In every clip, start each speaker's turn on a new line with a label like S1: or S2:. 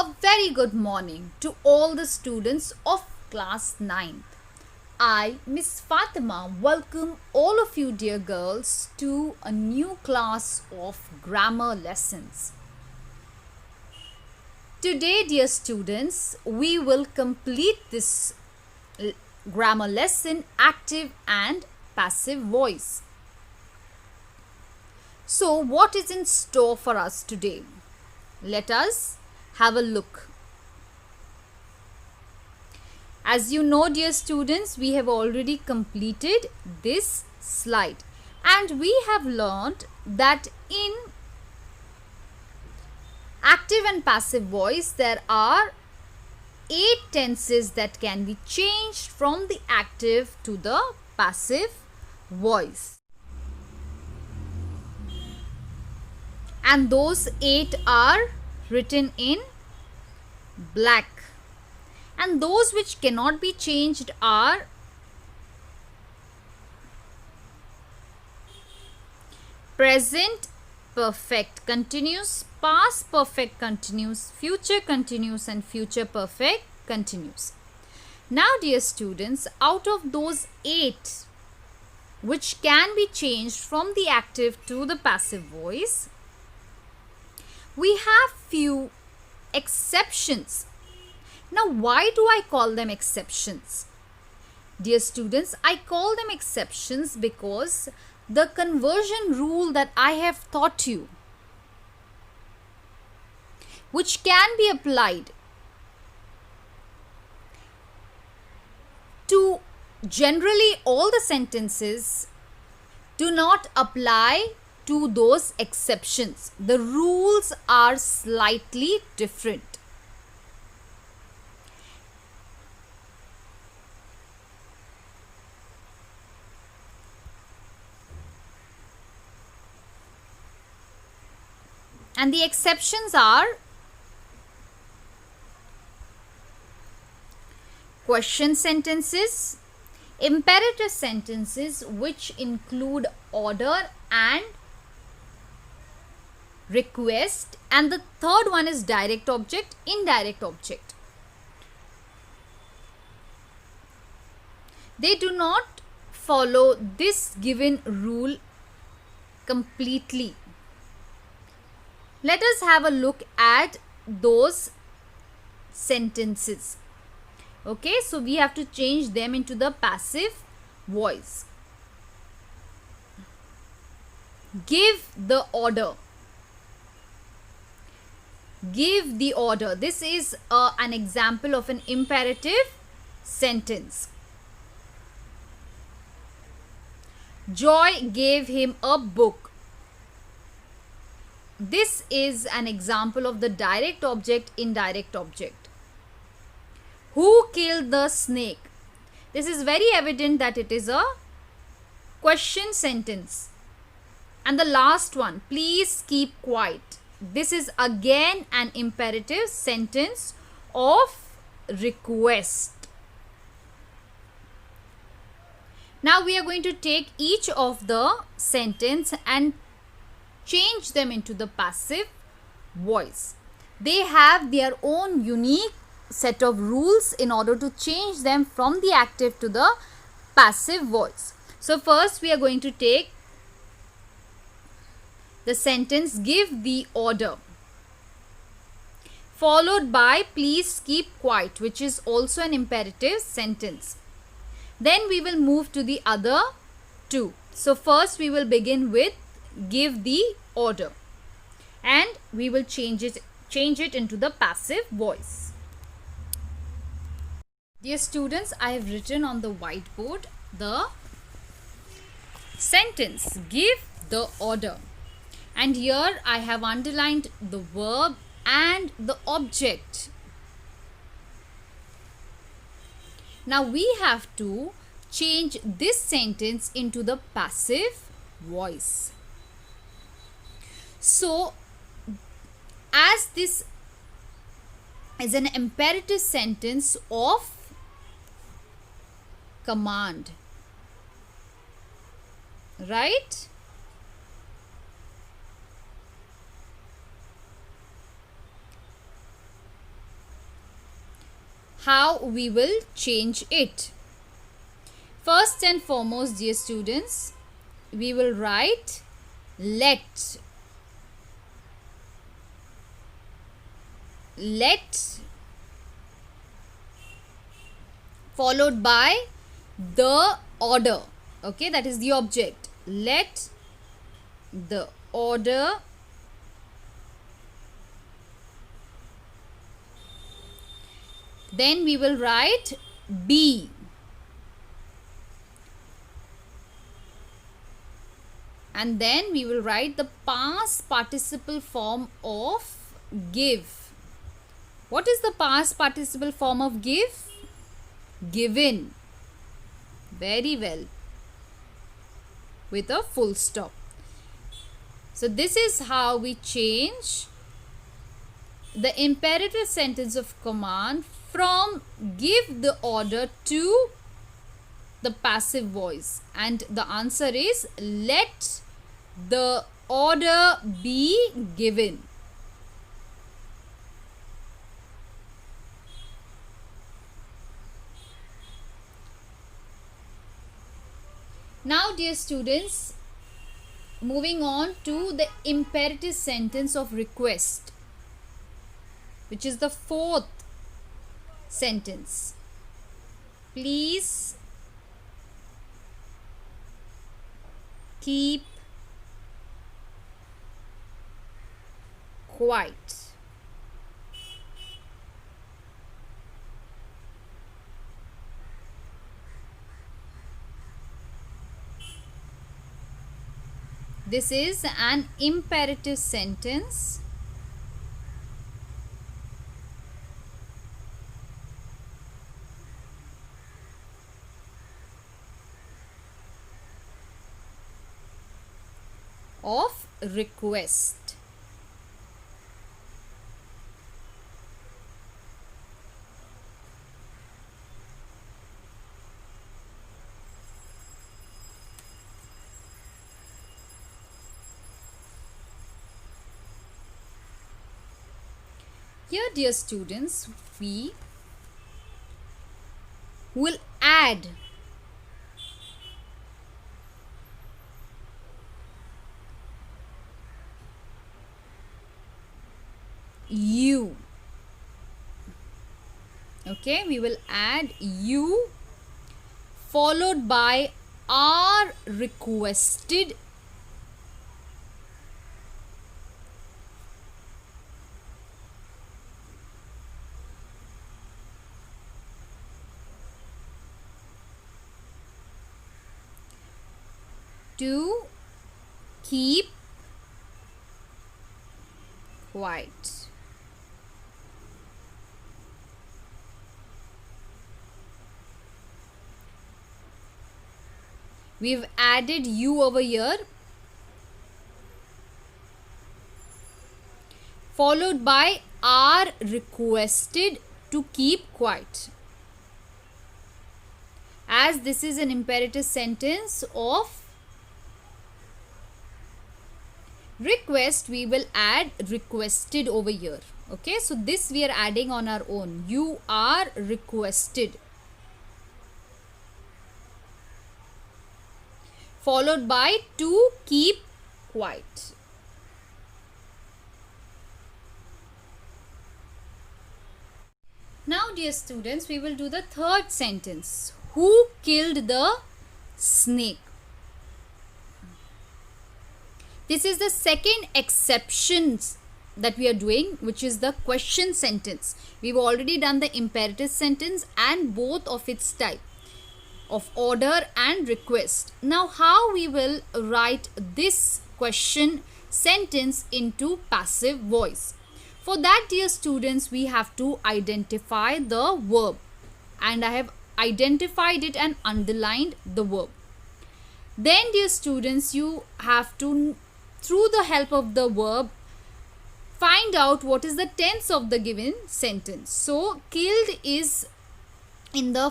S1: A very good morning to all the students of class 9th. I, Miss Fatima, welcome all of you dear girls to a new class of grammar lessons. Today dear students, we will complete this grammar lesson active and passive voice. So what is in store for us today? Let us have a look. As you know dear students, we have already completed this slide and we have learned that in active and passive voice there are 8 tenses that can be changed from the active to the passive voice. And those 8 are written in black. And those which cannot be changed are present perfect continuous, past perfect continuous, future continuous and future perfect continuous. Now dear students, out of those 8 which can be changed from the active to the passive voice, we have few exceptions. Now, why do I call them exceptions? Dear students, I call them exceptions because the conversion rule that I have taught you, which can be applied to generally all the sentences, do not apply to those exceptions. The rules are slightly different. And the exceptions are question sentences, imperative sentences which include order and request, and the third one is direct object, indirect object. They do not follow this given rule completely. Let us have a look at those sentences. Okay, so we have to change them into the passive voice. Give the order. Give the order. This is an example of an imperative sentence. Joy gave him a book. This is an example of the direct object, indirect object. Who killed the snake? This is very evident that it is a question sentence. And the last one, please keep quiet. This is again an imperative sentence of request. Now we are going to take each of the sentence and change them into the passive voice. They have their own unique set of rules in order to change them from the active to the passive voice. So first we are going to take the sentence give the order, followed by please keep quiet, which is also an imperative sentence. Then we will move to the other two. So first we will begin with give the order and we will change it into the passive voice. Dear students, I have written on the whiteboard the sentence give the order, and here I have underlined the verb and the object. Now we have to change this sentence into the passive voice. So, as this is an imperative sentence of command, right? how we will change it. First and foremost, dear students, we will write let. Let followed by the order. Okay, that is the object. Let the order then we will write be. And then we will write the past participle form of give. What is the past participle form of give? Given. Very well. With a full stop. So this is how we change the imperative sentence of command from give the order to the passive voice, and the answer is let the order be given. Now, dear students, moving on to the imperative sentence of request, which is the fourth sentence. Please keep quiet. This is an imperative sentence. Of request. Here, dear students, we will add you. Okay, we will add you followed by are requested to keep quiet. We've added you over here, followed by are requested to keep quiet. As this is an imperative sentence of request, we will add requested over here. Okay, so this we are adding on our own. You are requested, followed by to keep quiet. Now, dear students, we will do the third sentence. Who killed the snake? This is the second exception that we are doing, which is the question sentence. We've already done the imperative sentence and both of its type of order and request. Now, how we will write this question sentence into passive voice? For that, dear students, we have to identify the verb, and I have identified it and underlined the verb. Then, dear students, you have to, through the help of the verb, find out what is the tense of the given sentence. So, killed is in the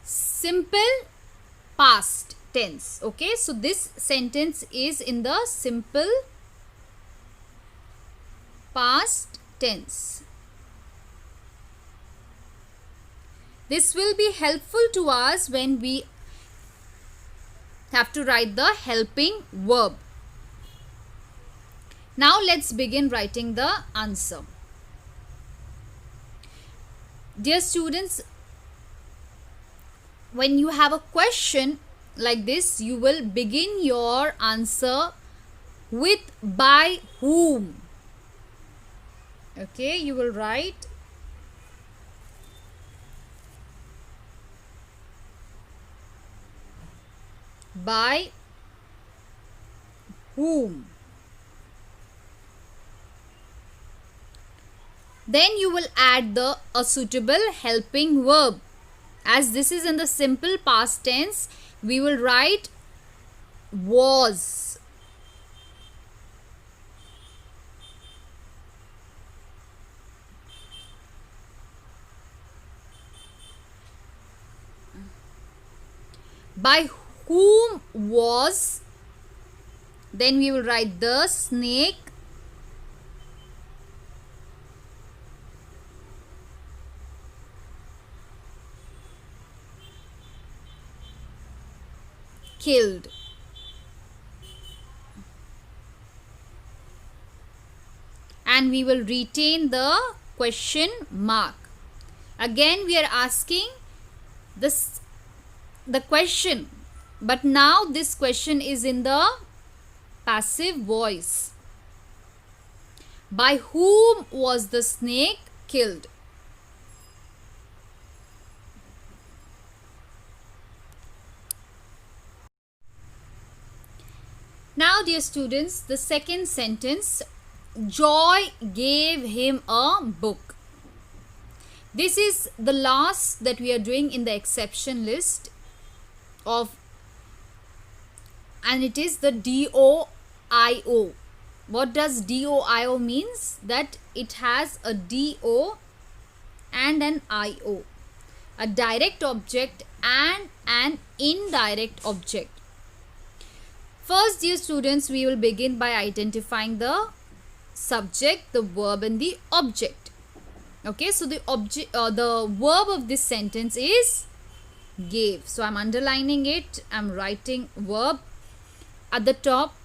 S1: simple past tense. Okay, so this sentence is in the simple past tense. This will be helpful to us when we have to write the helping verb. Now let's begin writing the answer. Dear students, when you have a question like this, you will begin your answer with by whom. Okay, you will write by whom. Then you will add a suitable helping verb. As this is in the simple past tense, we will write was. By whom was. Then we will write the snake killed. And we will retain the question mark. Again we are asking the question, but now this question is in the passive voice. By whom was the snake killed? Now dear students, the second sentence, Joy gave him a book. This is the last that we are doing in the exception list of, and it is the DOIO. What does DOIO means? That it has a DO and an IO, a direct object and an indirect object. First, dear students, we will begin by identifying the subject, the verb and the object. Okay, so the verb of this sentence is gave. So I'm underlining it. I'm writing verb at the top.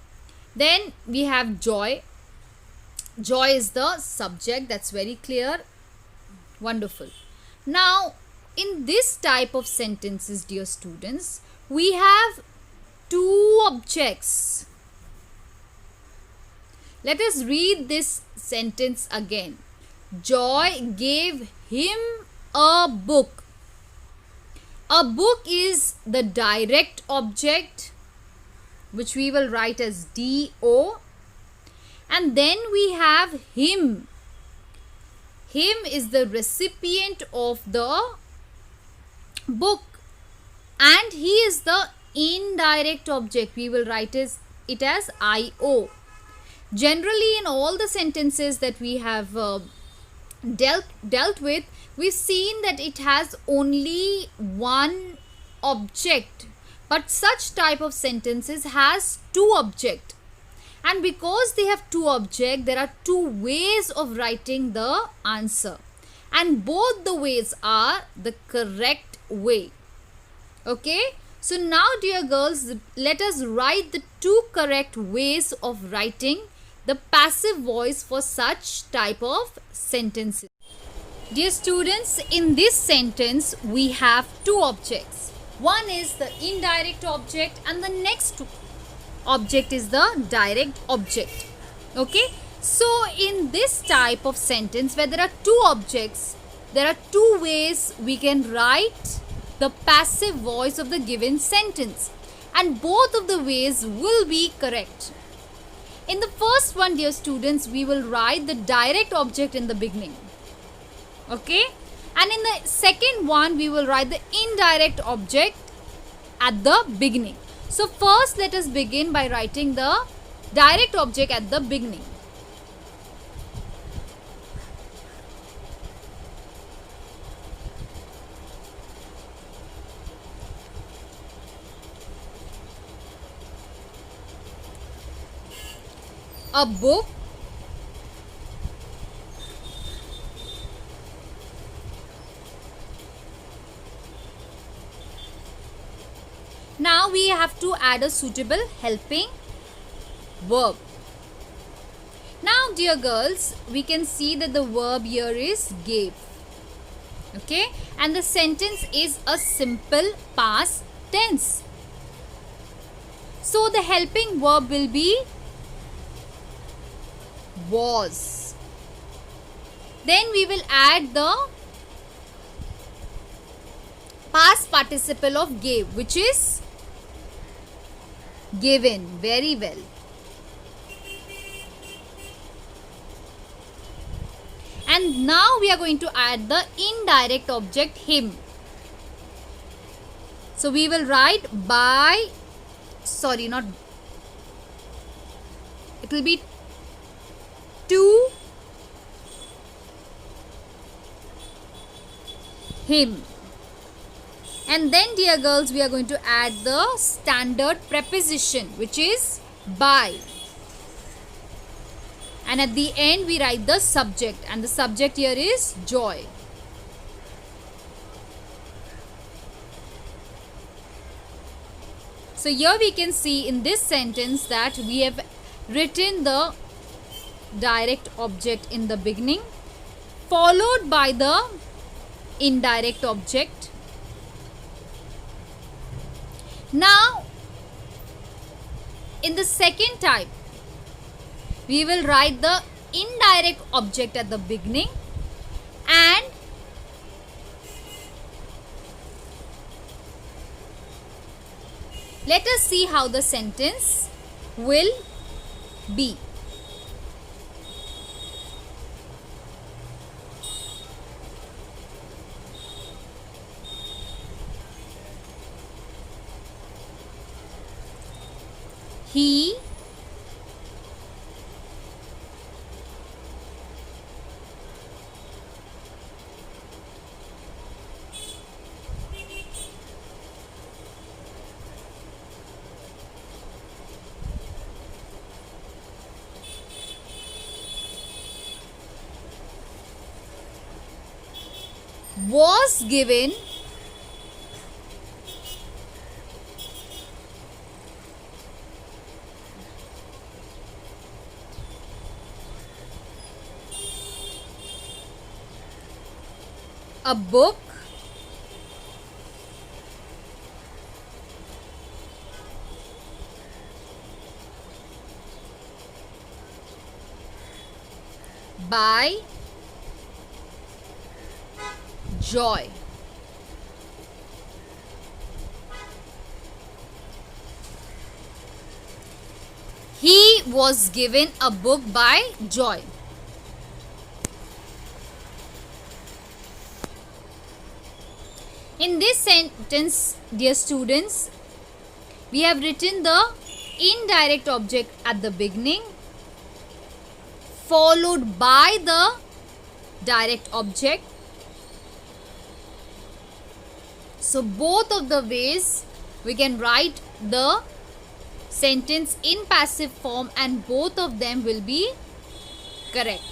S1: Then we have joy. Joy is the subject. That's very clear. Wonderful. Now, in this type of sentences, dear students, we have two objects. Let us read this sentence again. Joy gave him a book. A book is the direct object, which we will write as DO. And then we have him. Him is the recipient of the book. And he is the indirect object. We will write it as IO. Generally, in all the sentences that we have dealt with, we've seen that it has only one object. But such type of sentences has two objects. And because they have two objects, there are two ways of writing the answer. And both the ways are the correct way. Okay? So now, dear girls, let us write the two correct ways of writing the passive voice for such type of sentences. Dear students, in this sentence, we have two objects. One is the indirect object and the next object is the direct object. Okay? So, in this type of sentence where there are two objects, there are two ways we can write the passive voice of the given sentence, and both of the ways will be correct. In the first one, dear students, we will write the direct object in the beginning. Okay? And in the second one, we will write the indirect object at the beginning. So first, let us begin by writing the direct object at the beginning. A book we have to add a suitable helping verb. Now dear girls, we can see that the verb here is gave. Okay, and the sentence is a simple past tense. So the helping verb will be was. Then we will add the past participle of gave, which is given. Very well. And now we are going to add the indirect object him. So we will write by, sorry, not, it will be to him. And then dear girls, we are going to add the standard preposition, which is by. And at the end we write the subject, and the subject here is joy. So here we can see in this sentence that we have written the direct object in the beginning, followed by the indirect object. Now in the second type, we will write the indirect object at the beginning, and let us see how the sentence will be. He was given a book by joy. He was given a book by joy. In this sentence, dear students, we have written the indirect object at the beginning, followed by the direct object. So both of the ways we can write the sentence in passive form, and both of them will be correct.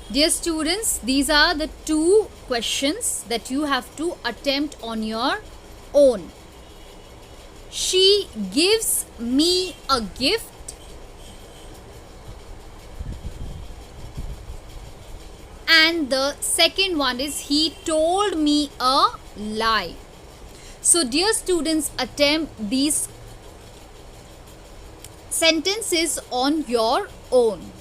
S1: Dear students, these are the two questions that you have to attempt on your own. She gives me a gift, and the second one is he told me a lie. So dear students, attempt these sentences on your own.